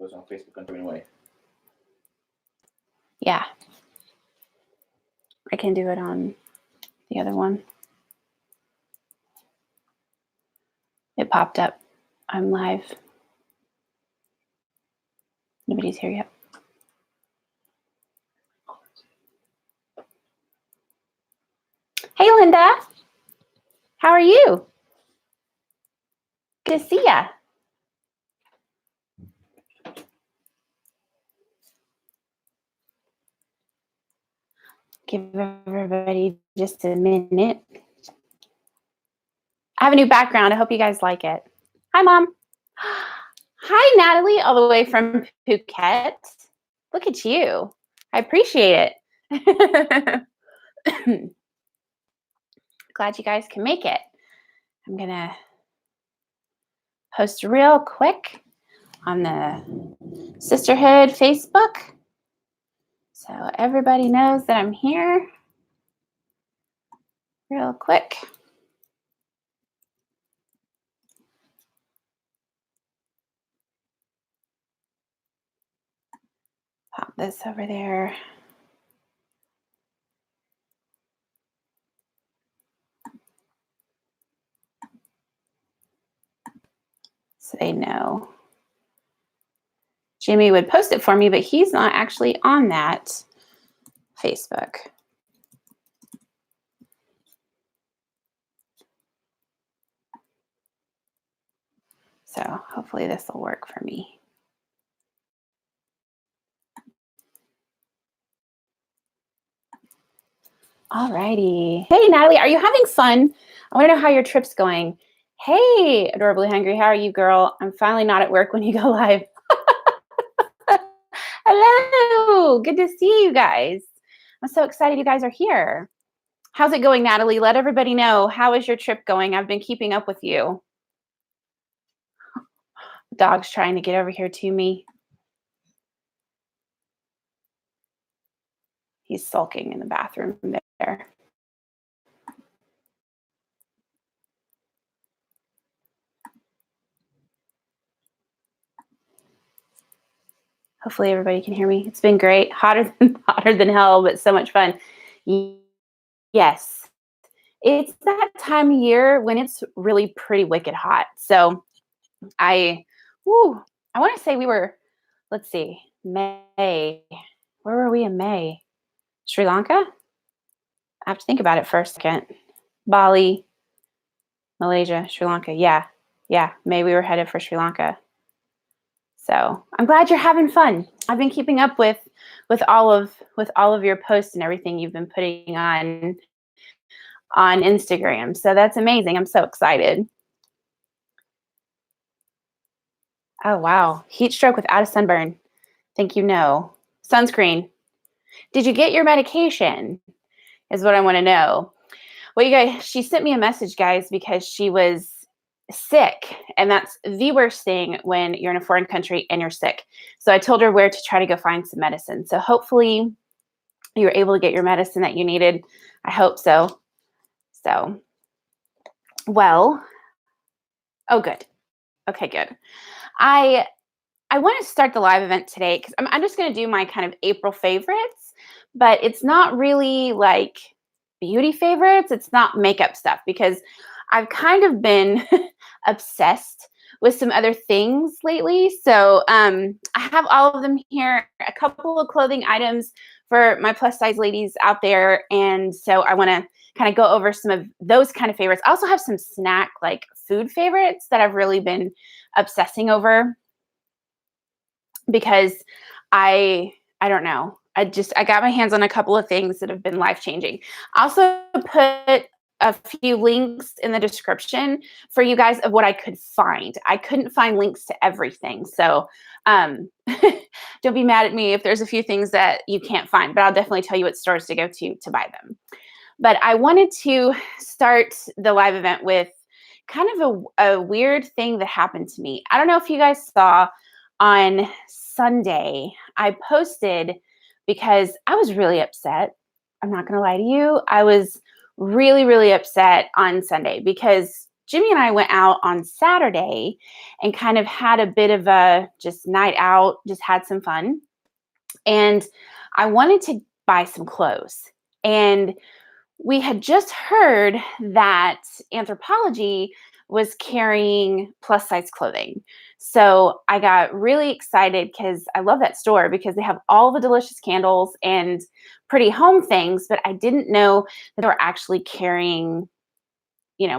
post on Facebook and anyway. Yeah. I can do it on the other one. It popped up. I'm live. Nobody's here yet. Hey, Linda. How are you? Good to see ya. Give everybody just a minute. I have a new background. I hope you guys like it. Hi, Mom. Hi, Natalie, all the way from Phuket. Look at you. I appreciate it. Glad you guys can make it. I'm going to post real quick on the Sisterhood Facebook so everybody knows that I'm here. Real quick. Pop this over there. So they know. Jimmy would post it for me, but he's not actually on that Facebook. So hopefully this will work for me. All righty. Hey, Natalie, are you having fun? I want to know how your trip's going. Hey, Adorably Hungry, how are you, girl? I'm finally not at work when you go live. Hello, good to see you guys. I'm so excited you guys are here. How's it going, Natalie? Let everybody know. How is your trip going? I've been keeping up with you. The dog's trying to get over here to me. He's sulking in the bathroom there. Hopefully everybody can hear me. It's been great. Hotter than hell, but so much fun. Yes. It's that time of year when it's really pretty wicked hot. So I want to say we were, let's see, May. Where were we in May? Sri Lanka? I have to think about it for a second. Bali, Malaysia, Sri Lanka. Yeah. May we were headed for Sri Lanka. So I'm glad you're having fun. I've been keeping up with all of your posts and everything you've been putting on Instagram. So that's amazing. I'm so excited. Oh wow, heat stroke without a sunburn. Think you know. Sunscreen. Did you get your medication? Is what I want to know. Well, you guys, she sent me a message, guys, because she was sick, and that's the worst thing when you're in a foreign country and you're sick. So I told her where to try to go find some medicine. So hopefully you were able to get your medicine that you needed. I hope so. So, well, oh, good. Okay, good. I want to start the live event today because I'm just going to do my kind of April favorites, but it's not really like beauty favorites. It's not makeup stuff because I've kind of been obsessed with some other things lately. So I have all of them here, a couple of clothing items for my plus size ladies out there. And so I want to kind of go over some of those kind of favorites. I also have some snack, like food favorites that I've really been obsessing over because I don't know. I got my hands on a couple of things that have been life-changing. I also put a few links in the description for you guys of what I could find. I couldn't find links to everything. So don't be mad at me if there's a few things that you can't find, but I'll definitely tell you what stores to go to buy them. But I wanted to start the live event with kind of a weird thing that happened to me. I don't know if you guys saw on Sunday, I posted because I was really upset. I'm not going to lie to you. I was really, really upset on Sunday because Jimmy and I went out on Saturday and kind of had a bit of a just night out, just had some fun. And I wanted to buy some clothes. And we had just heard that Anthropologie was carrying plus size clothing. So I got really excited because I love that store because they have all the delicious candles and pretty home things, but I didn't know that they were actually carrying,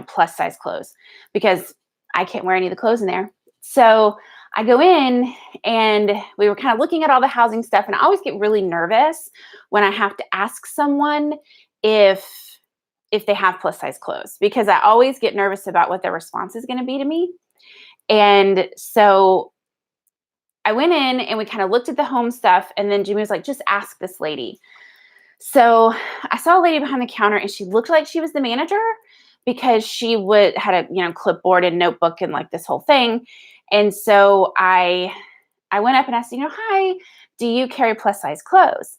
plus size clothes because I can't wear any of the clothes in there. So I go in and we were kind of looking at all the housing stuff, and I always get really nervous when I have to ask someone if they have plus size clothes because I always get nervous about what their response is going to be to me. And so I went in and we kind of looked at the home stuff, and then Jimmy was like, just ask this lady. So I saw a lady behind the counter, and she looked like she was the manager because she had a clipboard and notebook and like this whole thing. And so I went up and asked, hi, do you carry plus size clothes?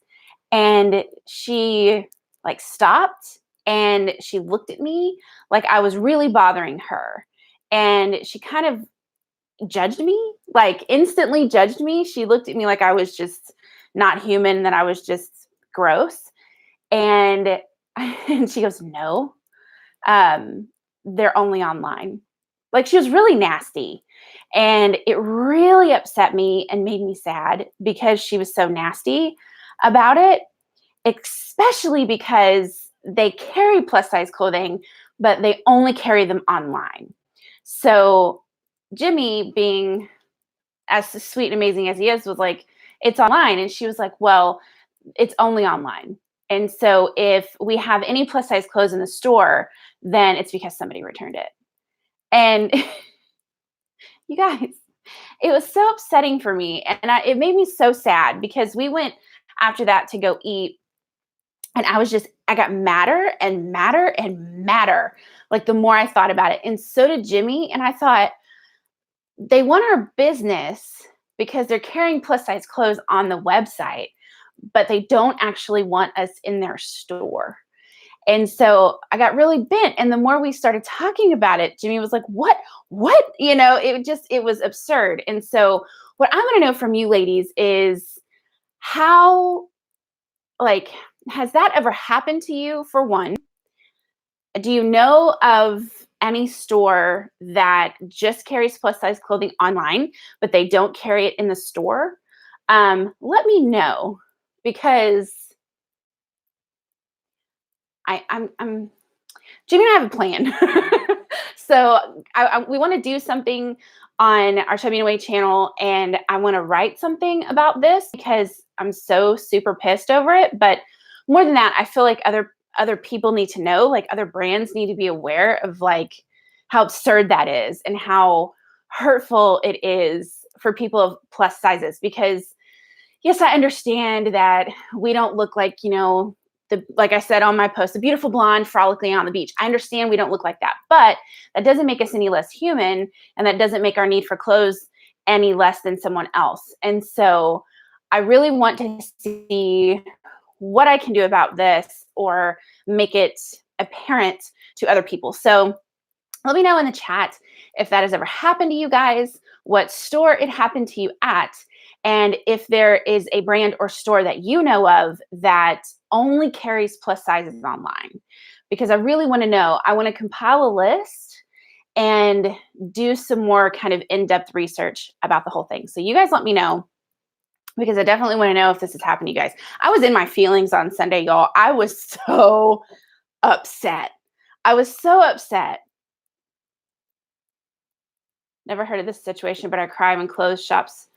And she like stopped and she looked at me like I was really bothering her. And she kind of judged me, like instantly judged me. She looked at me like I was just not human, that I was just gross. And she goes, no, they're only online. Like, she was really nasty. And it really upset me and made me sad because she was so nasty about it, especially because they carry plus size clothing, but they only carry them online. So Jimmy, being as sweet and amazing as he is, was like, it's online. And she was like, well, it's only online. And so if we have any plus size clothes in the store, then it's because somebody returned it. And you guys, it was so upsetting for me. And it made me so sad because we went after that to go eat. And I got madder and madder and madder, like the more I thought about it. And so did Jimmy. And I thought, they want our business because they're carrying plus size clothes on the website, but they don't actually want us in their store. And so I got really bent. And the more we started talking about it, Jimmy was like, what? It was absurd. And so what I want to know from you ladies is how, like, has that ever happened to you, for one? Do you know of any store that just carries plus size clothing online, but they don't carry it in the store? Let me know, because I'm Jimmy and I have a plan. So we want to do something on our Chubbing Away channel, and I want to write something about this because I'm so super pissed over it. But more than that, I feel like other people need to know, like other brands need to be aware of like how absurd that is and how hurtful it is for people of plus sizes. Because yes, I understand that we don't look like, like I said on my post, the beautiful blonde frolicking on the beach. I understand we don't look like that, but that doesn't make us any less human, and that doesn't make our need for clothes any less than someone else. And so I really want to see what I can do about this or make it apparent to other people. So let me know in the chat if that has ever happened to you guys, what store it happened to you at, and if there is a brand or store that you know of that only carries plus sizes online. Because I really want to know. I want to compile a list and do some more kind of in-depth research about the whole thing. So you guys let me know, because I definitely want to know if this has happened to you guys. I was in my feelings on Sunday, y'all. I was so upset. I was so upset. Never heard of this situation, but I cry when clothes shops.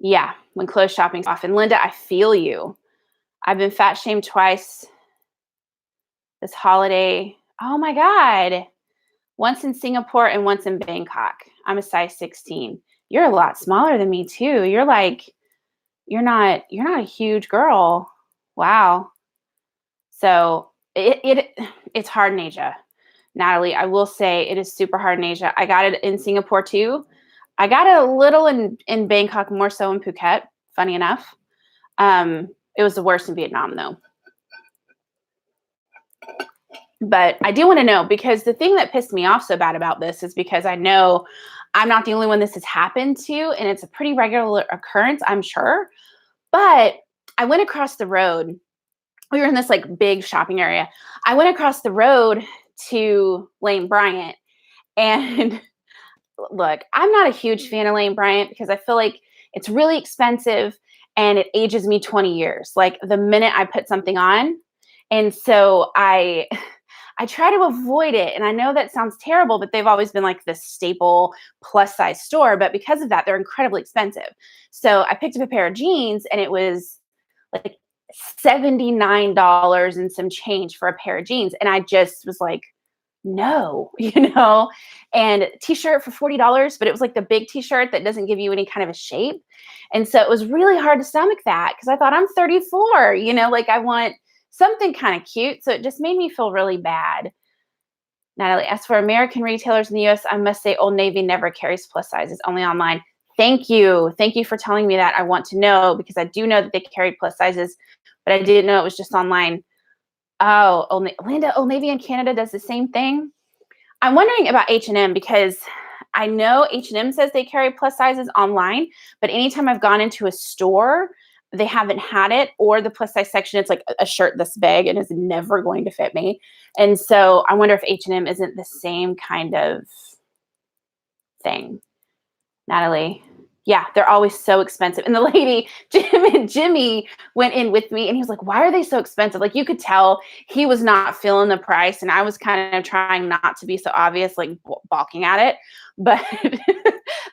Yeah, when clothes shopping's off. And Linda, I feel you. I've been fat shamed twice this holiday. Oh my God. Once in Singapore and once in Bangkok. I'm a size 16. You're a lot smaller than me too. You're not a huge girl. Wow. So it's hard in Asia. Natalie, I will say it is super hard in Asia. I got it in Singapore too. I got it a little in Bangkok, more so in Phuket, funny enough. It was the worst in Vietnam though. But I do want to know, because the thing that pissed me off so bad about this is because I know I'm not the only one this has happened to, and it's a pretty regular occurrence, I'm sure. But I went across the road. We were in this like big shopping area. I went across the road to Lane Bryant, and look, I'm not a huge fan of Lane Bryant because I feel like it's really expensive and it ages me 20 years. Like the minute I put something on. And so I try to avoid it. And I know that sounds terrible, but they've always been like the staple plus size store. But because of that, they're incredibly expensive. So I picked up a pair of jeans and it was like $79 and some change for a pair of jeans. And I just was like, no, and t-shirt for $40, but it was like the big t-shirt that doesn't give you any kind of a shape. And so it was really hard to stomach that because I thought I'm 34, like I want something kind of cute. So it just made me feel really bad. Natalie, as for American retailers in the US, I must say Old Navy never carries plus sizes, only online. Thank you. Thank you for telling me that. I want to know because I do know that they carried plus sizes, but I didn't know it was just online. Oh, Linda, Old Navy in Canada does the same thing. I'm wondering about H&M because I know H&M says they carry plus sizes online, but anytime I've gone into a store, they haven't had it, or the plus size section, it's like a shirt this big and is never going to fit me. And so I wonder if H&M isn't the same kind of thing. Natalie. Yeah, they're always so expensive. And the lady, Jimmy went in with me and he was like, why are they so expensive? Like you could tell he was not feeling the price. And I was kind of trying not to be so obvious, like balking at it. But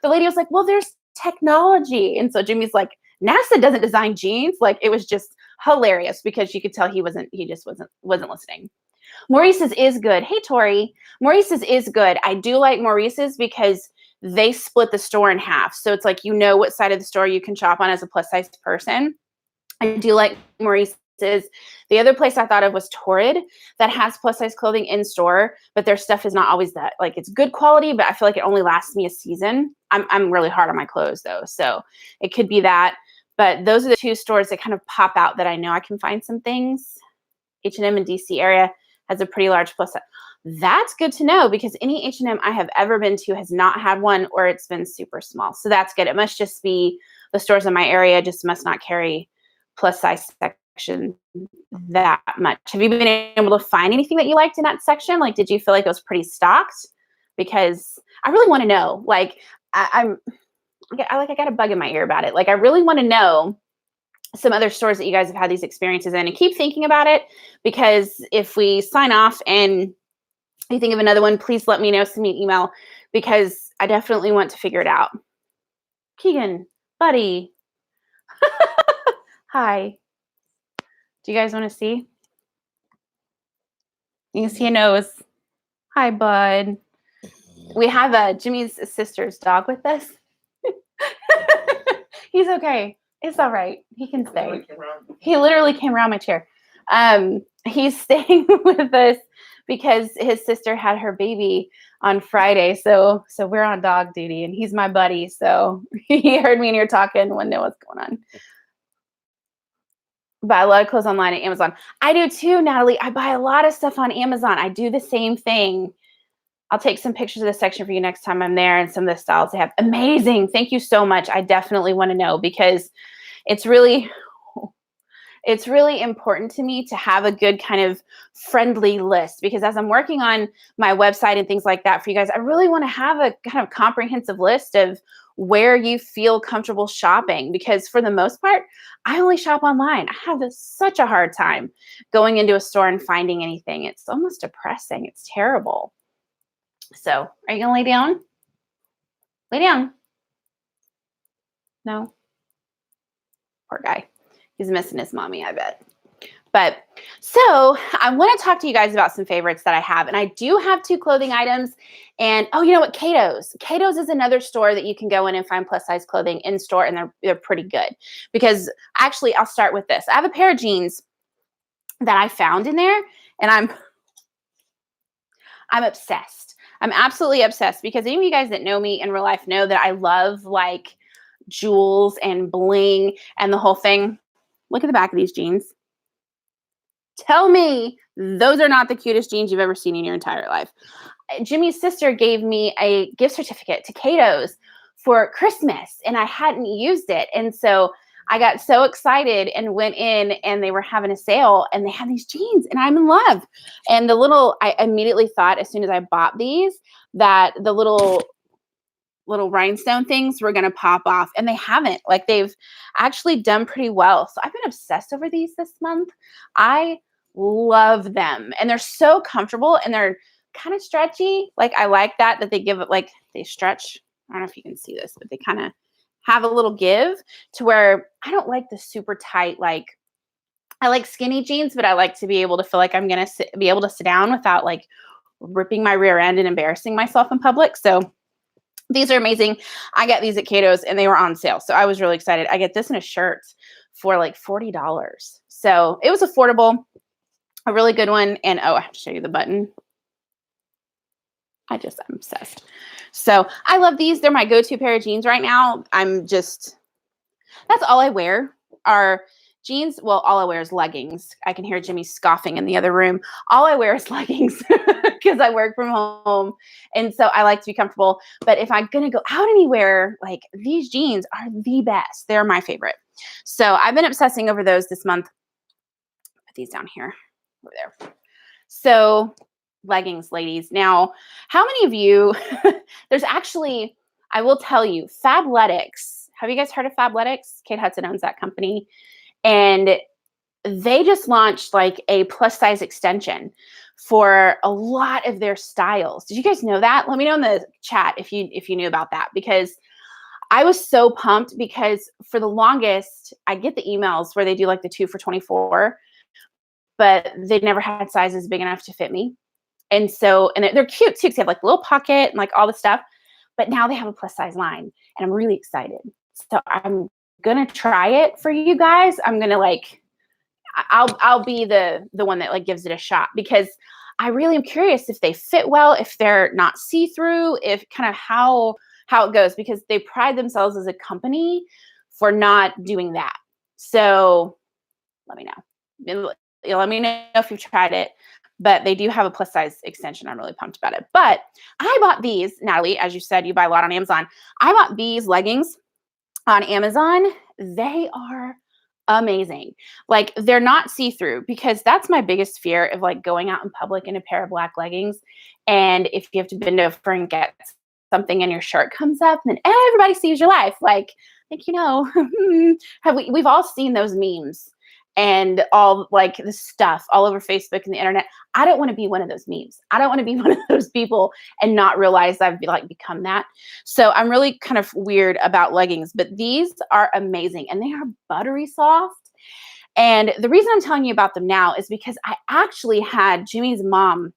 the lady was like, well, there's technology. And so Jimmy's like, NASA doesn't design jeans. Like it was just hilarious because you could tell he just wasn't listening. Maurice's is good. Hey, Tori. Maurice's is good. I do like Maurice's because they split the store in half. So it's like, what side of the store you can shop on as a plus size person. I do like Maurice's. The other place I thought of was Torrid that has plus size clothing in store, but their stuff is not always that. Like it's good quality, but I feel like it only lasts me a season. I'm really hard on my clothes though. So it could be that. But those are the two stores that kind of pop out that I know I can find some things. H&M in DC area has a pretty large plus size. That's good to know because any H&M I have ever been to has not had one or it's been super small. So that's good. It must just be the stores in my area just must not carry plus size section that much. Have you been able to find anything that you liked in that section? Like, did you feel like it was pretty stocked? Because I really want to know. Like, I got a bug in my ear about it. Like, I really want to know some other stores that you guys have had these experiences in, and keep thinking about it because if we sign off and you think of another one, please let me know, send me an email because I definitely want to figure it out. Keegan, buddy. Hi. Do you guys want to see? You can see a nose. Hi, bud. We have Jimmy's sister's dog with us. He's okay. It's all right. He can stay. He literally came around my chair. He's staying with us because his sister had her baby on Friday. So we're on dog duty and he's my buddy. So he heard me and you're talking, wouldn't know what's going on. Buy a lot of clothes online at Amazon. I do too, Natalie. I buy a lot of stuff on Amazon. I do the same thing. I'll take some pictures of this section for you next time I'm there and some of the styles they have. Amazing. Thank you so much. I definitely want to know because it's really important to me to have a good kind of friendly list because as I'm working on my website and things like that for you guys, I really want to have a kind of comprehensive list of where you feel comfortable shopping because for the most part, I only shop online. I have such a hard time going into a store and finding anything. It's almost depressing. It's terrible. So are you going to lay down? Lay down. No. Poor guy. He's missing his mommy, I bet. But so I want to talk to you guys about some favorites that I have. And I do have 2 clothing items. And oh, you know what? Cato's. Cato's is another store that you can go in and find plus size clothing in store. And they're pretty good. Because actually, I'll start with this. I have a pair of jeans that I found in there. And I'm obsessed. I'm absolutely obsessed. Because any of you guys that know me in real life know that I love like jewels and bling and the whole thing. Look at the back of these jeans. Tell me those are not the cutest jeans you've ever seen in your entire life. Jimmy's sister gave me a gift certificate to Cato's for Christmas, and I hadn't used it. And so I got so excited and went in, and they were having a sale, and they had these jeans, and I'm in love. And I immediately thought as soon as I bought these that the little rhinestone things were going to pop off, and they haven't. Like, they've actually done pretty well. So I've been obsessed over these this month. I love them, and they're so comfortable, and they're kind of stretchy. Like, I like that they give it, like, they stretch. I don't know if you can see this, but they kind of have a little give to where I don't like the super tight, like, I like skinny jeans, but I like to be able to feel like I'm going to be able to sit down without like ripping my rear end and embarrassing myself in public. So these are amazing. I got these at Cato's and they were on sale. So I was really excited. I get this in a shirt for like $40. So it was affordable, a really good one. And oh, I have to show you the button. I'm obsessed. So I love these. They're my go-to pair of jeans right now. That's all I wear are jeans. Well, all I wear is leggings. I can hear Jimmy scoffing in the other room. All I wear is leggings because I work from home. And so I like to be comfortable. But if I'm going to go out anywhere, like, these jeans are the best. They're my favorite. So I've been obsessing over those this month. Put these down here, over there. So leggings, ladies. Now, how many of you, there's actually, I will tell you, Fabletics. Have you guys heard of Fabletics? Kate Hudson owns that company. And they just launched like a plus size extension for a lot of their styles. Did you guys know that? Let me know in the chat if you knew about that, because I was so pumped, because for the longest, I get the emails where they do like the 2 for $24, but they never had sizes big enough to fit me. And so, and they're cute too, because they have like a little pocket and like all the stuff. But now they have a plus size line, and I'm really excited. So I'm gonna try it for you guys. I'm gonna like, I'll be the one that like gives it a shot, because I really am curious if they fit well, if they're not see-through, if kind of how it goes, because they pride themselves as a company for not doing that. So let me know. Let me know if you've tried it. But they do have a plus size extension. I'm really pumped about it. But I bought these, Natalie, as you said, you buy a lot on Amazon. I bought these leggings on Amazon. They are amazing. Like, they're not see-through, because that's my biggest fear of like going out in public in a pair of black leggings. And if you have to bend over and get something and your shirt comes up, and then everybody sees your life. Like, we've all seen those memes and all like the stuff all over Facebook and the internet. I don't want to be one of those memes. I don't want to be one of those people and not realize I've like become that. So I'm really kind of weird about leggings, but these are amazing, and they are buttery soft. And the reason I'm telling you about them now is because I actually had Jimmy's mom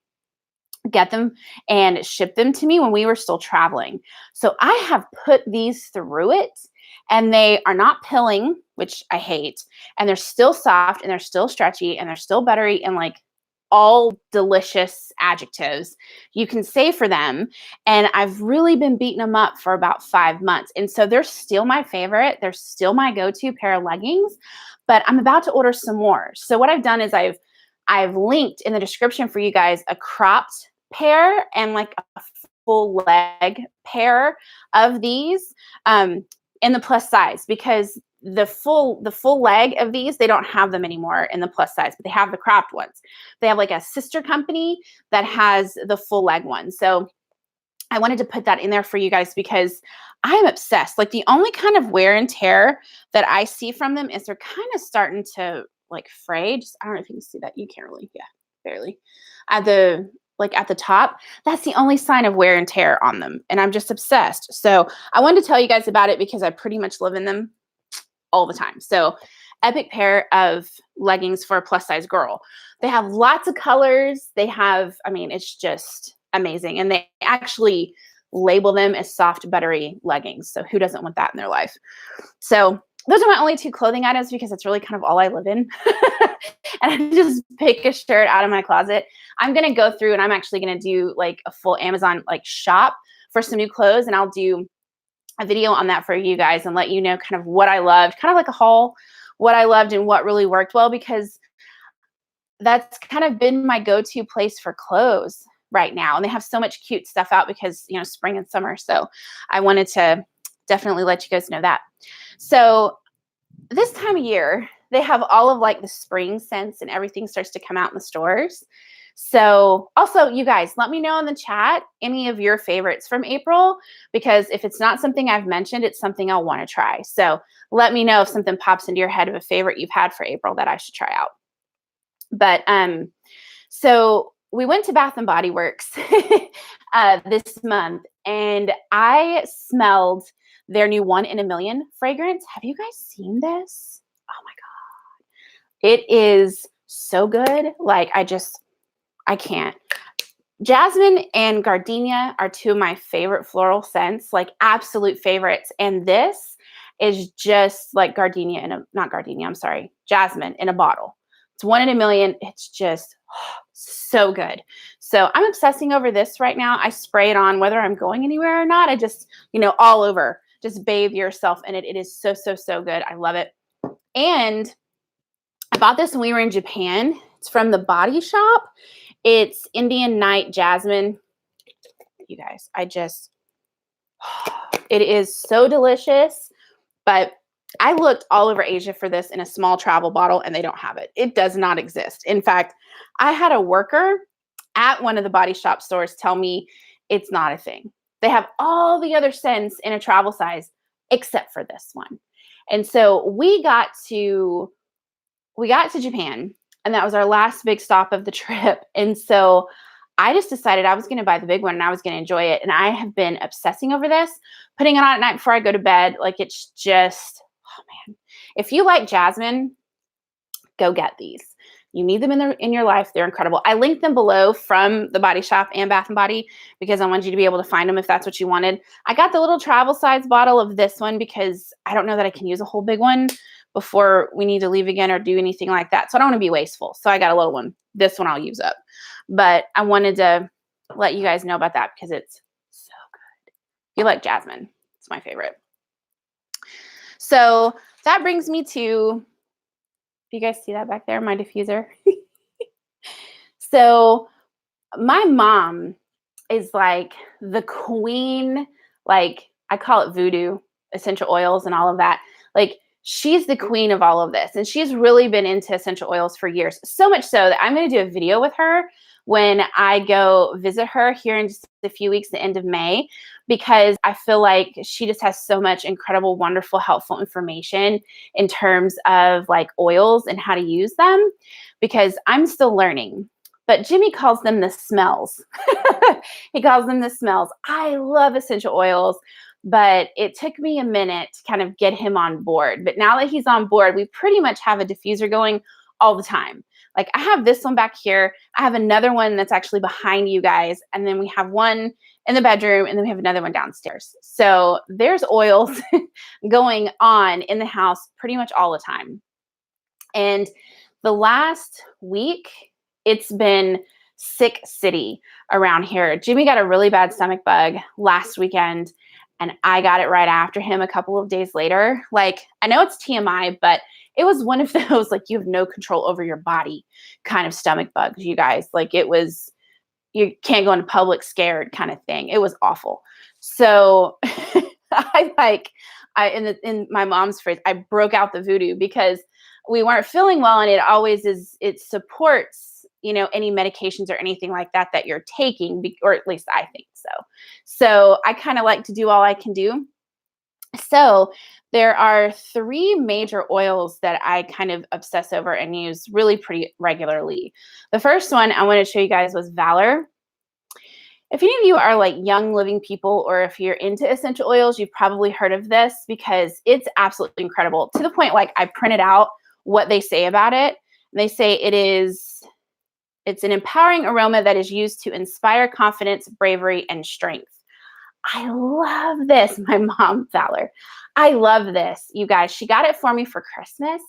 get them and ship them to me when we were still traveling. So I have put these through it, and they are not pilling, which I hate. And they're still soft, and they're still stretchy, and they're still buttery, and like all delicious adjectives you can say for them. And I've really been beating them up for about 5 months. And so they're still my favorite. They're still my go-to pair of leggings, but I'm about to order some more. So what I've done is I've linked in the description for you guys a cropped pair and like a full leg pair of these in the plus size, because the full leg of these, they don't have them anymore in the plus size, but they have the cropped ones. They have like a sister company that has the full leg one. So I wanted to put that in there for you guys, because I'm obsessed. Like, the only kind of wear and tear that I see from them is they're kind of starting to like fray. Just, I don't know if you can see that. You can't really, yeah, barely. At the top, that's the only sign of wear and tear on them. And I'm just obsessed. So I wanted to tell you guys about it, because I pretty much live in them all the time. So epic pair of leggings for a plus size girl. They have lots of colors. They have, I mean, it's just amazing. And they actually label them as soft, buttery leggings. So who doesn't want that in their life? So those are my only 2 clothing items, because it's really kind of all I live in. And I just pick a shirt out of my closet. I'm going to go through, and I'm actually going to do like a full Amazon like shop for some new clothes. And I'll do a video on that for you guys and let you know kind of what I loved, kind of like a haul, what I loved and what really worked well, because that's kind of been my go-to place for clothes right now. And they have so much cute stuff out because, spring and summer. So I wanted to definitely let you guys know that. So this time of year, they have all of like the spring scents and everything starts to come out in the stores. So also, you guys, let me know in the chat any of your favorites from April, because if it's not something I've mentioned, it's something I'll want to try. So let me know if something pops into your head of a favorite you've had for April that I should try out. But so we went to Bath and Body Works this month, and I smelled their new 1 in a Million fragrance. Have you guys seen this? Oh my God. It is so good. Like, I can't. Jasmine and gardenia are two of my favorite floral scents, like absolute favorites. And this is just like jasmine in a bottle. It's 1 in a million. It's just so good. So I'm obsessing over this right now. I spray it on whether I'm going anywhere or not. I just, all over, just bathe yourself in it. It is so, so, so good. I love it. And I bought this when we were in Japan. It's from the Body Shop. It's Indian Night Jasmine. You guys, it is so delicious. But I looked all over Asia for this in a small travel bottle, and they don't have it. It does not exist. In fact, I had a worker at one of the Body Shop stores tell me it's not a thing. They have all the other scents in a travel size except for this one. And so we got to Japan, and that was our last big stop of the trip. And so I just decided I was going to buy the big one and I was going to enjoy it. And I have been obsessing over this, putting it on at night before I go to bed. Like, it's just, oh man. If you like jasmine, go get these. You need them in your life. They're incredible. I linked them below from the Body Shop and Bath and Body because I wanted you to be able to find them if that's what you wanted. I got the little travel size bottle of this one because I don't know that I can use a whole big one before we need to leave again or do anything like that. So I don't want to be wasteful. So I got a little one. This one I'll use up. But I wanted to let you guys know about that because it's so good. If you like jasmine, it's my favorite. So that brings me to, do you guys see that back there, my diffuser? So my mom is like the queen, like I call it voodoo, essential oils and all of that. Like, she's the queen of all of this. And she's really been into essential oils for years. So much so that I'm going to do a video with her when I go visit her here in just a few weeks, the end of May, because I feel like she just has so much incredible, wonderful, helpful information in terms of like oils and how to use them, because I'm still learning. But Jimmy calls them the smells. He calls them the smells. I love essential oils, but it took me a minute to kind of get him on board. But now that he's on board, we pretty much have a diffuser going all the time. Like, I have this one back here. I have another one that's actually behind you guys. And then we have one in the bedroom, and then we have another one downstairs. So there's oils going on in the house pretty much all the time. And the last week, it's been sick city around here. Jimmy got a really bad stomach bug last weekend, and I got it right after him a couple of days later. Like, I know it's TMI, but it was one of those, like, you have no control over your body kind of stomach bugs, you guys. Like, it was, you can't go into public scared kind of thing. It was awful. So in my mom's phrase, I broke out the voodoo because we weren't feeling well. And it always is, it supports, any medications or anything like that that you're taking, or at least I think so. So I kind of like to do all I can do. So there are 3 major oils that I kind of obsess over and use really pretty regularly. The first one I want to show you guys was Valor. If any of you are like young living people, or if you're into essential oils, you've probably heard of this because it's absolutely incredible, to the point like I printed out what they say about it. And they say it's an empowering aroma that is used to inspire confidence, bravery, and strength. I love this. My mom, Valor. I love this, you guys. She got it for me for Christmas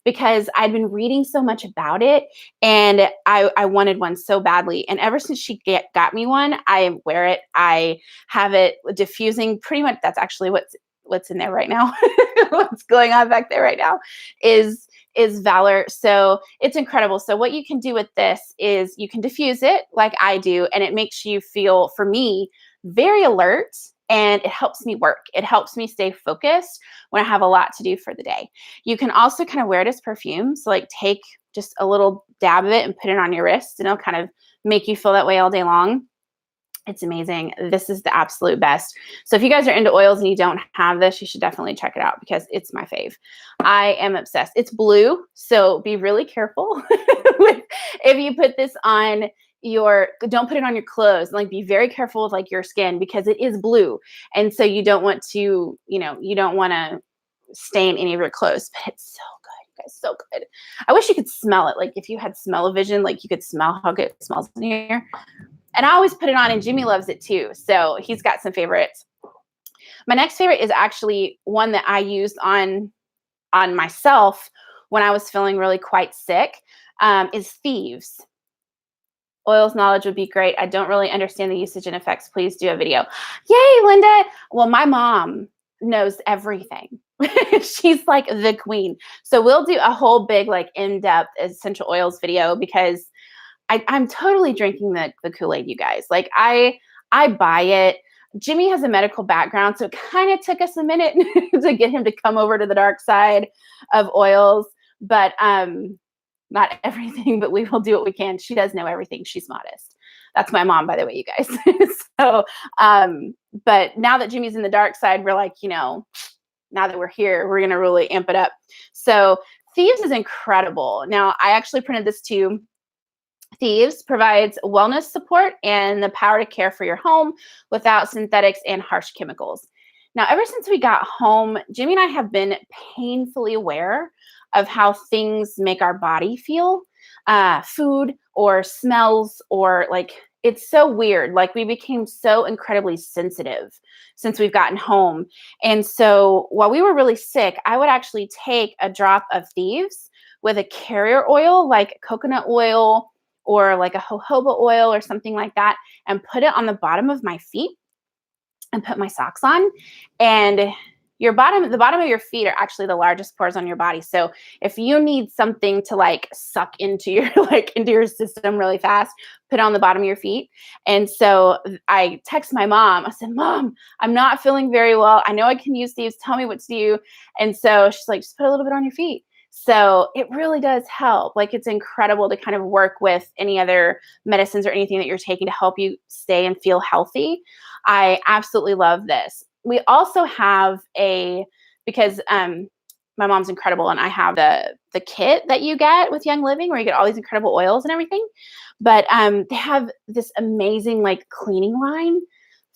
because I'd been reading so much about it, and I wanted one so badly. And ever since she got me one, I wear it. I have it diffusing pretty much. That's actually what's in there right now. What's going on back there right now is is Valor. So it's incredible. So what you can do with this is you can diffuse it like I do, and it makes you feel, for me, very alert, and it helps me work. It helps me stay focused when I have a lot to do for the day. You can also kind of wear it as perfume. So like take just a little dab of it and put it on your wrist, and it'll kind of make you feel that way all day long. It's amazing. This is the absolute best. So if you guys are into oils and you don't have this, you should definitely check it out because it's my fave. I am obsessed. It's blue, so be really careful if you put this on don't put it on your clothes. Like, be very careful with like your skin because it is blue. And so you don't want to, you don't want to stain any of your clothes, but it's so good, you guys, so good. I wish you could smell it. Like if you had smell-o-vision, like you could smell how good it smells in here. And I always put it on, and Jimmy loves it too. So he's got some favorites. My next favorite is actually one that I used on myself when I was feeling really quite sick, is Thieves. Oils knowledge would be great. I don't really understand the usage and effects. Please do a video. Yay, Linda. Well, my mom knows everything. She's like the queen. So we'll do a whole big like in-depth essential oils video because I'm totally drinking the Kool-Aid, you guys. Like I buy it. Jimmy has a medical background, so it kind of took us a minute to get him to come over to the dark side of oils. But not everything, but we will do what we can. She does know everything. She's modest. That's my mom, by the way, you guys. So, but now that Jimmy's in the dark side, we're like, now that we're here, we're going to really amp it up. So Thieves is incredible. Now, I actually printed this too. Thieves provides wellness support and the power to care for your home without synthetics and harsh chemicals. Now, ever since we got home, Jimmy and I have been painfully aware of how things make our body feel, food or smells, or like, it's so weird. Like, we became so incredibly sensitive since we've gotten home. And so while we were really sick, I would actually take a drop of Thieves with a carrier oil, like coconut oil or like a jojoba oil or something like that, and put it on the bottom of my feet and put my socks on. And the bottom of your feet are actually the largest pores on your body. So if you need something to like suck into your into your system really fast, put it on the bottom of your feet. And so I text my mom. I said, Mom, I'm not feeling very well. I know I can use these. Tell me what to do. And so she's like, just put a little bit on your feet. So it really does help. Like, it's incredible to kind of work with any other medicines or anything that you're taking to help you stay and feel healthy. I absolutely love this. We also have because my mom's incredible, and I have the kit that you get with Young Living where you get all these incredible oils and everything. But they have this amazing like cleaning line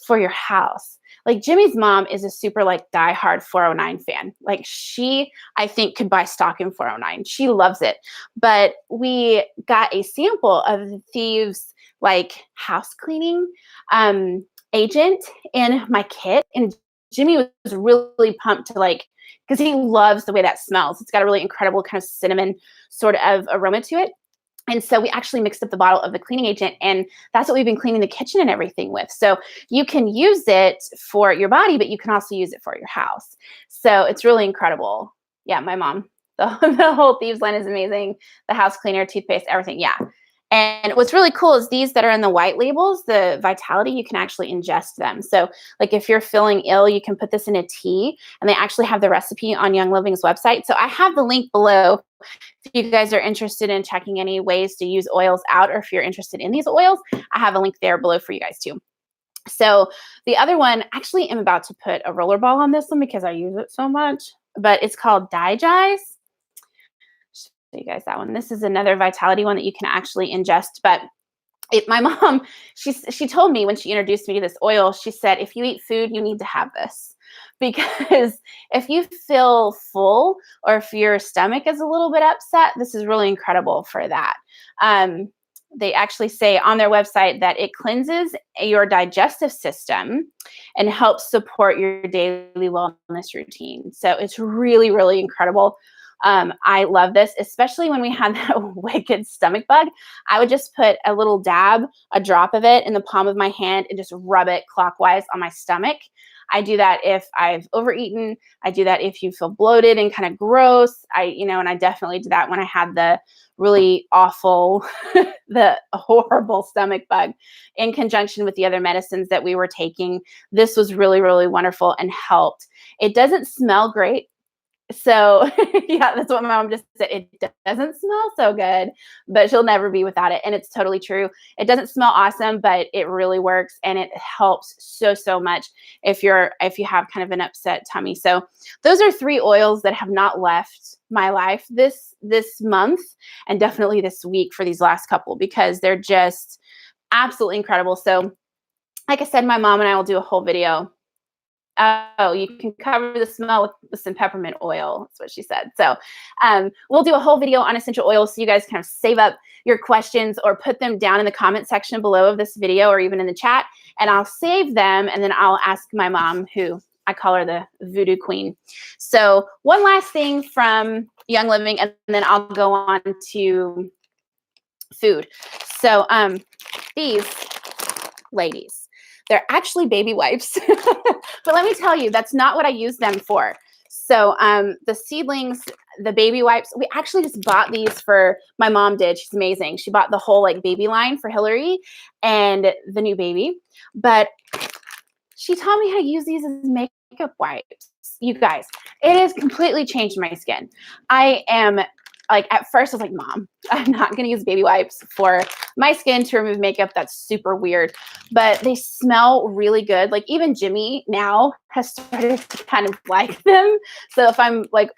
for your house. Like, Jimmy's mom is a super like diehard 409 fan. Like, she, I think, could buy stock in 409. She loves it. But we got a sample of the Thieves like house cleaning agent in my kit, and Jimmy was really pumped to like, because he loves the way that smells. It's got a really incredible kind of cinnamon sort of aroma to it. And so we actually mixed up the bottle of the cleaning agent, and that's what we've been cleaning the kitchen and everything with. So you can use it for your body, but you can also use it for your house. So it's really incredible. Yeah, my mom, the whole Thieves line is amazing. The house cleaner, toothpaste, everything. Yeah. And what's really cool is these that are in the white labels, the Vitality, you can actually ingest them. So like if you're feeling ill, you can put this in a tea, and they actually have the recipe on Young Living's website. So I have the link below if you guys are interested in checking any ways to use oils out, or if you're interested in these oils, I have a link there below for you guys too. So the other one, actually, I'm about to put a roller ball on this one because I use it so much, but it's called DiGize. Show you guys that one. This is another Vitality one that you can actually ingest. But my mom, she told me when she introduced me to this oil, she said, if you eat food, you need to have this, because if you feel full or if your stomach is a little bit upset, this is really incredible for that. They actually say on their website that it cleanses your digestive system and helps support your daily wellness routine. So it's really, really incredible. I love this, especially when we had that wicked stomach bug. I would just put a little dab, a drop of it in the palm of my hand, and just rub it clockwise on my stomach. I do that if I've overeaten. I do that if you feel bloated and kind of gross. And I definitely do that when I had the really awful, the horrible stomach bug in conjunction with the other medicines that we were taking. This was really, really wonderful and helped. It doesn't smell great. So yeah, that's what my mom just said. It doesn't smell so good, but she'll never be without it. And it's totally true. It doesn't smell awesome, but it really works and it helps so, so much if you have kind of an upset tummy. So those are 3 oils that have not left my life this month and definitely this week for these last couple, because they're just absolutely incredible. So like I said, my mom and I will do a whole video. Oh, you can cover the smell with some peppermint oil. That's what she said. So we'll do a whole video on essential oils so you guys kind of save up your questions or put them down in the comment section below of this video or even in the chat. And I'll save them and then I'll ask my mom, who I call her the voodoo queen. So one last thing from Young Living and then I'll go on to food. So these ladies, they're actually baby wipes. But let me tell you, that's not what I use them for. So the Seedlings, the baby wipes, we actually just bought these for, my mom did. She's amazing. She bought the whole like baby line for Hillary and the new baby. But she taught me how to use these as makeup wipes. You guys, it has completely changed my skin. I am like, at first I was like, Mom, I'm not going to use baby wipes for my skin to remove makeup. That's super weird, but they smell really good. Like even Jimmy now has started to kind of like them. So if I'm like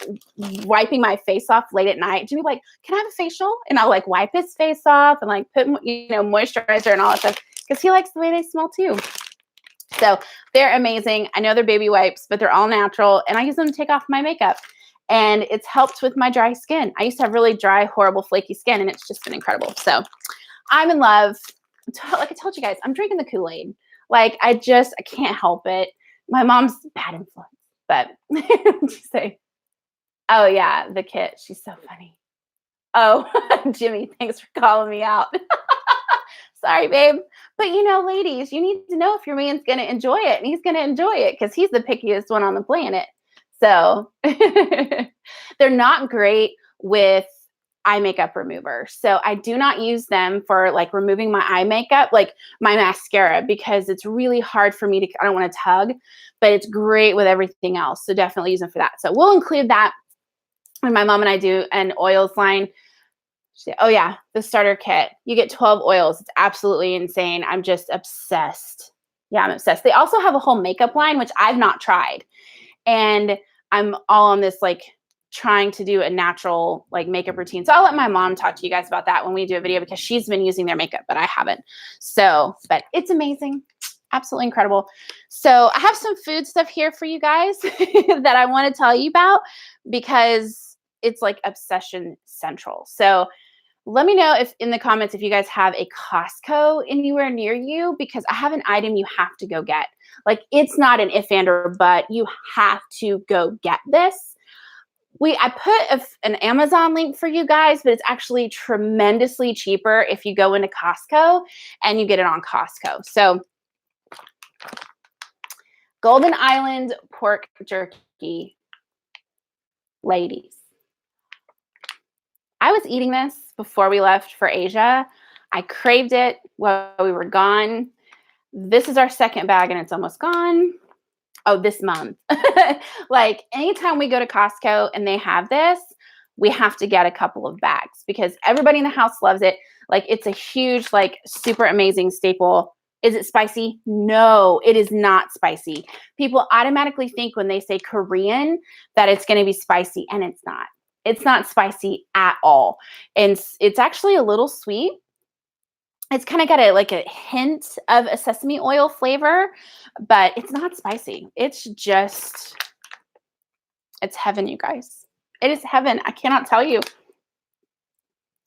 wiping my face off late at night, Jimmy's like, can I have a facial? And I'll like wipe his face off and like put, moisturizer and all that stuff because he likes the way they smell too. So they're amazing. I know they're baby wipes, but they're all natural and I use them to take off my makeup. And it's helped with my dry skin. I used to have really dry, horrible, flaky skin, and it's just been incredible. So I'm in love. Like I told you guys, I'm drinking the Kool-Aid. Like I can't help it. My mom's bad influence, but say, oh yeah, the kit. She's so funny. Oh, Jimmy, thanks for calling me out. Sorry, babe. But ladies, you need to know if your man's going to enjoy it, and he's going to enjoy it because he's the pickiest one on the planet. So they're not great with eye makeup remover. So I do not use them for like removing my eye makeup, like my mascara, because it's really hard for me to, I don't want to tug, but it's great with everything else. So definitely use them for that. So we'll include that when my mom and I do an oils line. Oh yeah, the starter kit. You get 12 oils. It's absolutely insane. I'm just obsessed. Yeah, I'm obsessed. They also have a whole makeup line, which I've not tried. And I'm all on this, like trying to do a natural like makeup routine. So I'll let my mom talk to you guys about that when we do a video because she's been using their makeup, but I haven't. So, but it's amazing. Absolutely incredible. So I have some food stuff here for you guys that I want to tell you about because it's like obsession central. So let me know if in the comments if you guys have a Costco anywhere near you because I have an item you have to go get. Like it's not an if and or but, you have to go get this. I put an Amazon link for you guys, but it's actually tremendously cheaper if you go into Costco and you get it on Costco. So Golden Island pork jerky, ladies. I was eating this before we left for Asia. I craved it while we were gone. This is our second bag and it's almost gone. Oh, this month. Like anytime we go to Costco and they have this, we have to get a couple of bags because everybody in the house loves it. Like it's a huge, like super amazing staple. Is it spicy? No, it is not spicy. People automatically think when they say Korean that it's going to be spicy and it's not. It's not spicy at all. And it's actually a little sweet. It's kind of got a hint of a sesame oil flavor, but it's not spicy. It's heaven, you guys. It is heaven. I cannot tell you.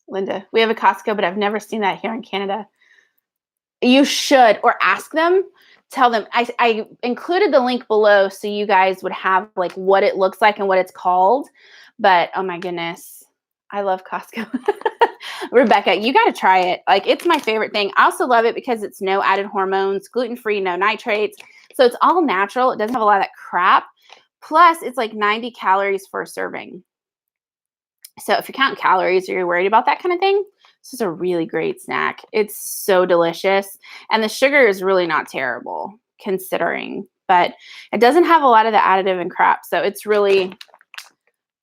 Linda, we have a Costco, but I've never seen that here in Canada. You should, or ask them, tell them. I included the link below so you guys would have like what it looks like and what it's called. But oh my goodness, I love Costco. Rebecca, you got to try it. Like it's my favorite thing. I also love it because it's no added hormones, gluten-free, no nitrates. So it's all natural. It doesn't have a lot of that crap. Plus, it's like 90 calories for a serving. So if you're counting calories or you're worried about that kind of thing, this is a really great snack. It's so delicious. And the sugar is really not terrible considering, but it doesn't have a lot of the additive and crap. So it's really,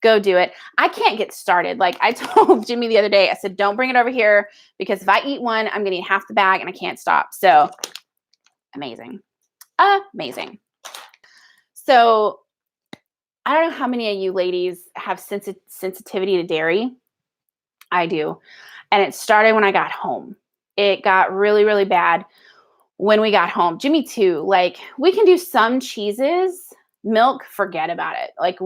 go do it. I can't get started. Like I told Jimmy the other day, I said, don't bring it over here because if I eat one, I'm going to eat half the bag and I can't stop. So amazing. Amazing. So I don't know how many of you ladies have sensitivity to dairy. I do. And it started when I got home. It got really, really bad when we got home. Jimmy too. Like we can do some cheeses, milk, forget about it. Like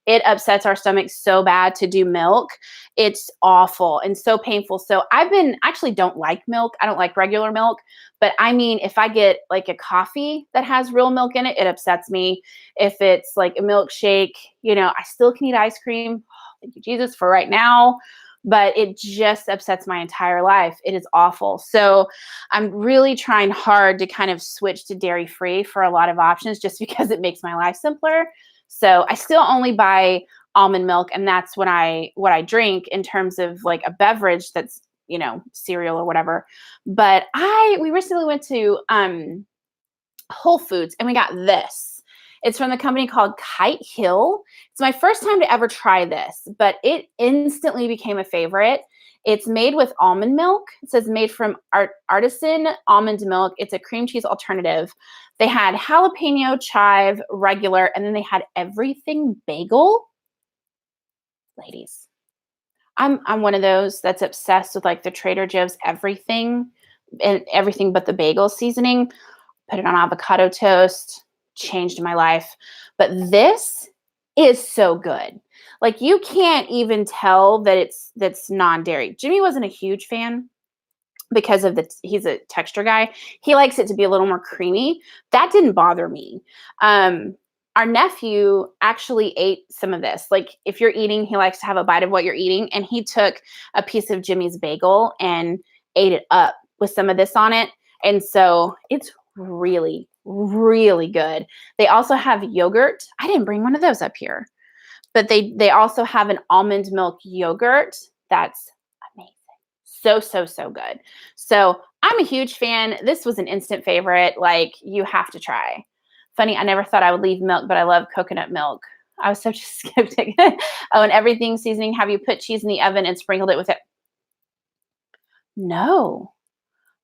it upsets our stomach so bad to do milk. It's awful and so painful. So actually don't like milk. I don't like regular milk, but I mean, if I get like a coffee that has real milk in it, it upsets me. If it's like a milkshake, I still can eat ice cream. Oh, thank you, Jesus, for right now. But it just upsets my entire life. It is awful. So I'm really trying hard to kind of switch to dairy-free for a lot of options just because it makes my life simpler. So I still only buy almond milk, and that's what I drink in terms of like a beverage that's, cereal or whatever. But we recently went to Whole Foods and we got this. It's from the company called Kite Hill. It's my first time to ever try this, but it instantly became a favorite. It's made with almond milk. It says made from artisan almond milk. It's a cream cheese alternative. They had jalapeno, chive, regular, and then they had everything bagel. Ladies, I'm one of those that's obsessed with like the Trader Joe's everything and everything but the bagel seasoning. Put it on avocado toast. Changed my life. But this is so good. Like you can't even tell that that's non-dairy. Jimmy wasn't a huge fan because of he's a texture guy. He likes it to be a little more creamy. That didn't bother me. Our nephew actually ate some of this. Like if you're eating, he likes to have a bite of what you're eating. And he took a piece of Jimmy's bagel and ate it up with some of this on it. And so it's really, really good. They also have yogurt. I didn't bring one of those up here, but they also have an almond milk yogurt. That's amazing. So, so, so good. So I'm a huge fan. This was an instant favorite. Like you have to try. Funny, I never thought I would leave milk, but I love coconut milk. I was such a skeptic. Oh, and everything seasoning. Have you put cheese in the oven and sprinkled it with it? No.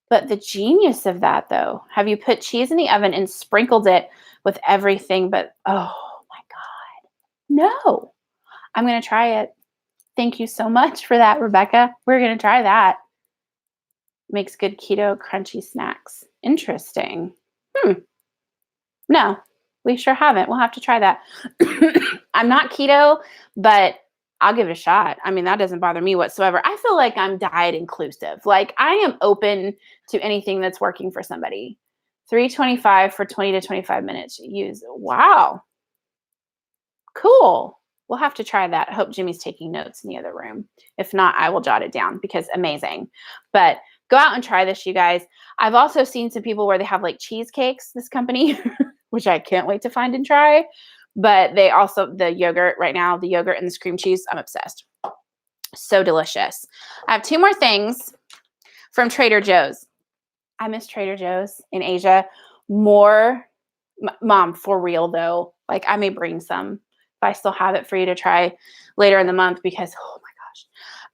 But the genius of that, though, have you put cheese in the oven and sprinkled it with everything? But, oh, my God. No. I'm going to try it. Thank you so much for that, Rebecca. We're going to try that. Makes good keto crunchy snacks. Interesting. No, we sure haven't. We'll have to try that. I'm not keto, but I'll give it a shot. I mean, that doesn't bother me whatsoever. I feel like I'm diet inclusive. Like I am open to anything that's working for somebody. $3.25 for 20 to 25 minutes. Use. Wow. Cool. We'll have to try that. I hope Jimmy's taking notes in the other room. If not, I will jot it down because amazing. But go out and try this, you guys. I've also seen some people where they have like cheesecakes, this company, which I can't wait to find and try. But they also, the yogurt right now, the yogurt and the cream cheese, I'm obsessed. So delicious. I have two more things from Trader Joe's. I miss Trader Joe's in Asia more. Mom, for real though, like I may bring some if I still have it for you to try later in the month because, oh my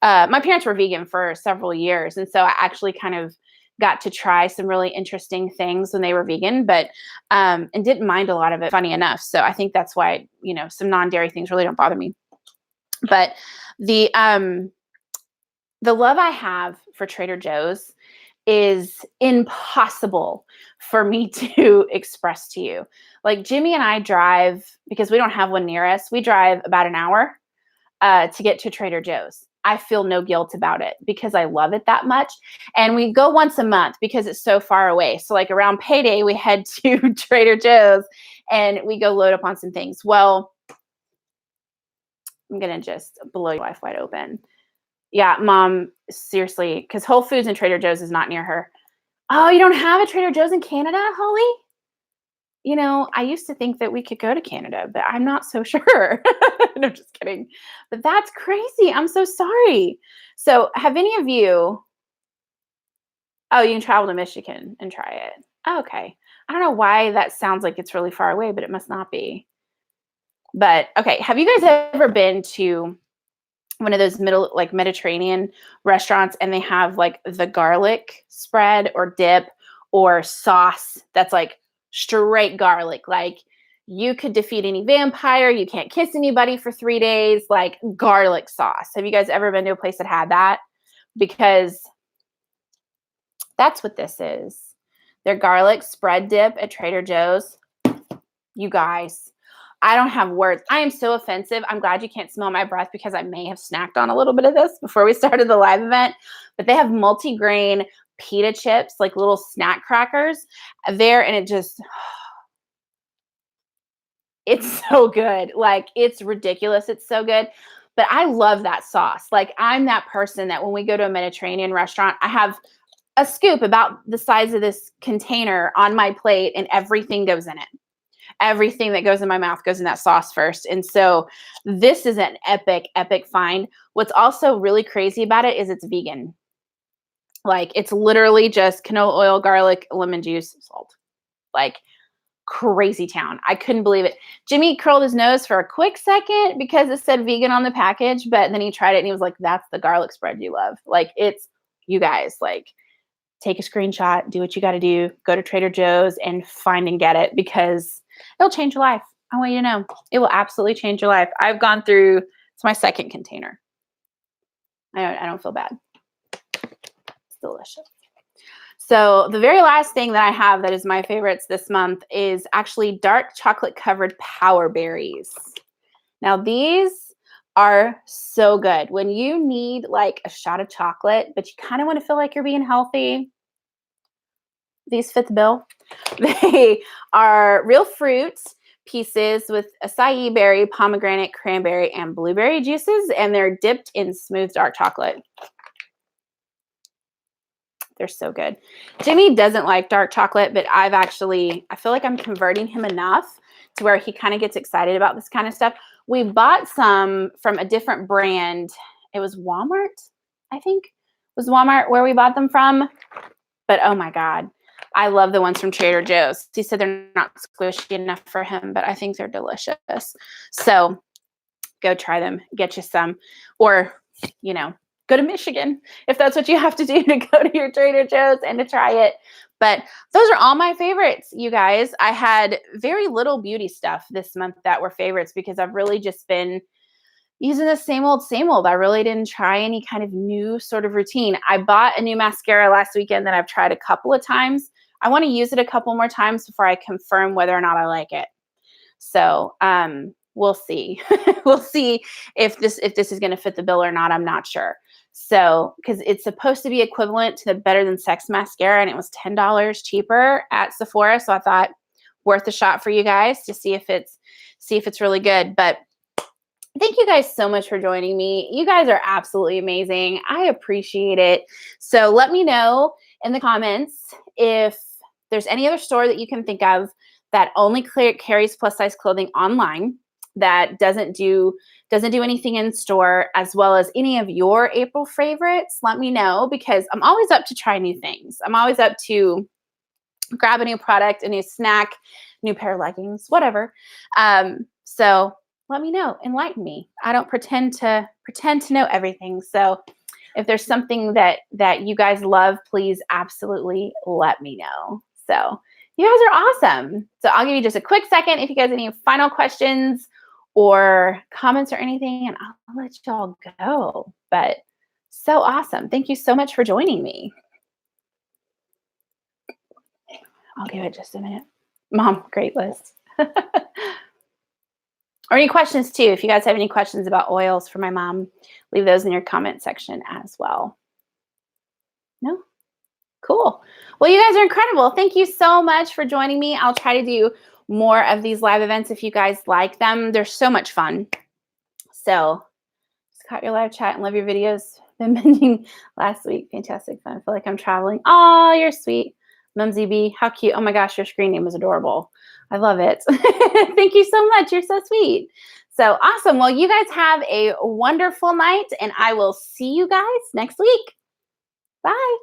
gosh. My parents were vegan for several years. And so I actually kind of got to try some really interesting things when they were vegan, but and didn't mind a lot of it, funny enough. So I think that's why, some non-dairy things really don't bother me. But the love I have for Trader Joe's is impossible for me to express to you. Like Jimmy and I drive, because we don't have one near us, we drive about an hour to get to Trader Joe's. I feel no guilt about it because I love it that much. And we go once a month because it's so far away. So like around payday, we head to Trader Joe's and we go load up on some things. Well, I'm going to just blow your life wide open. Yeah, Mom, seriously, because Whole Foods and Trader Joe's is not near her. Oh, you don't have a Trader Joe's in Canada, Holly? you know, I used to think that we could go to Canada, but I'm not so sure. No, just kidding. But that's crazy. I'm so sorry. So, have any of you, oh, you can travel to Michigan and try it. Oh, okay. I don't know why that sounds like it's really far away, but it must not be. But okay, have you guys ever been to one of those middle like Mediterranean restaurants and they have like the garlic spread or dip or sauce that's like straight garlic? Like you could defeat any vampire, you can't kiss anybody for 3 days, like garlic sauce. Have you guys ever been to a place that had that? Because that's what this is. Their garlic spread dip at Trader Joe's. You guys, I don't have words. I am so offensive. I'm glad you can't smell my breath because I may have snacked on a little bit of this before we started the live event. But they have multi-grain pita chips, like little snack crackers there, and it's so good. Like, it's ridiculous. It's so good. But I love that sauce. Like, I'm that person that when we go to a Mediterranean restaurant, I have a scoop about the size of this container on my plate and everything goes in it. Everything that goes in my mouth goes in that sauce first. And so this is an epic, epic find. What's also really crazy about it is it's vegan. Like it's literally just canola oil, garlic, lemon juice, salt. Like crazy town. I couldn't believe it. Jimmy curled his nose for a quick second because it said vegan on the package, but then he tried it and he was like, that's the garlic spread you love. Like it's, you guys, like take a screenshot, do what you got to do, go to Trader Joe's and find and get it because it'll change your life. I want you to know it will absolutely change your life. I've gone through, it's my second container. I don't feel bad. It's delicious. So the very last thing that I have that is my favorites this month is actually dark chocolate covered power berries. Now these are so good. When you need like a shot of chocolate, but you kind of want to feel like you're being healthy, these fit the bill. They are real fruits pieces with acai berry, pomegranate, cranberry, and blueberry juices, and they're dipped in smooth dark chocolate. They're so good. Jimmy doesn't like dark chocolate, but I feel like I'm converting him enough to where he kind of gets excited about this kind of stuff. We bought some from a different brand. It was Walmart, I think. It was Walmart where we bought them from. But oh my God, I love the ones from Trader Joe's. He said they're not squishy enough for him, but I think they're delicious. So go try them, get you some, or, you know, go to Michigan if that's what you have to do to go to your Trader Joe's and to try it. But those are all my favorites, you guys. I had very little beauty stuff this month that were favorites because I've really just been using the same old, same old. I really didn't try any kind of new sort of routine. I bought a new mascara last weekend that I've tried a couple of times. I want to use it a couple more times before I confirm whether or not I like it. So we'll see. We'll see if this is going to fit the bill or not. I'm not sure. So because it's supposed to be equivalent to the Better Than Sex mascara, and it was $10 cheaper at Sephora. So I thought worth a shot for you guys to see if it's really good. But thank you guys so much for joining me. You guys are absolutely amazing. I appreciate it. So let me know in the comments if there's any other store that you can think of that only carries plus size clothing online, that doesn't do anything in store, as well as any of your April favorites. Let me know because I'm always up to try new things. I'm always up to grab a new product, a new snack, new pair of leggings, whatever. So let me know, enlighten me. I don't pretend to know everything. So if there's something that you guys love, please absolutely let me know. So you guys are awesome. So I'll give you just a quick second if you guys have any final questions or comments or anything, and I'll let y'all go. But so awesome. Thank you so much for joining me. I'll give it just a minute. Mom, great list. Or any questions too. If you guys have any questions about oils for my mom, leave those in your comment section as well. No? Cool. Well, you guys are incredible. Thank you so much for joining me. I'll try to do more of these live events if you guys like them. They're so much fun. So just caught your live chat and love your videos. Been binging last week. Fantastic fun. I feel like I'm traveling. Oh, you're sweet. Mumsy B, how cute. Oh my gosh, your screen name is adorable. I love it. Thank you so much. You're so sweet. So awesome. Well, you guys have a wonderful night, and I will see you guys next week. Bye.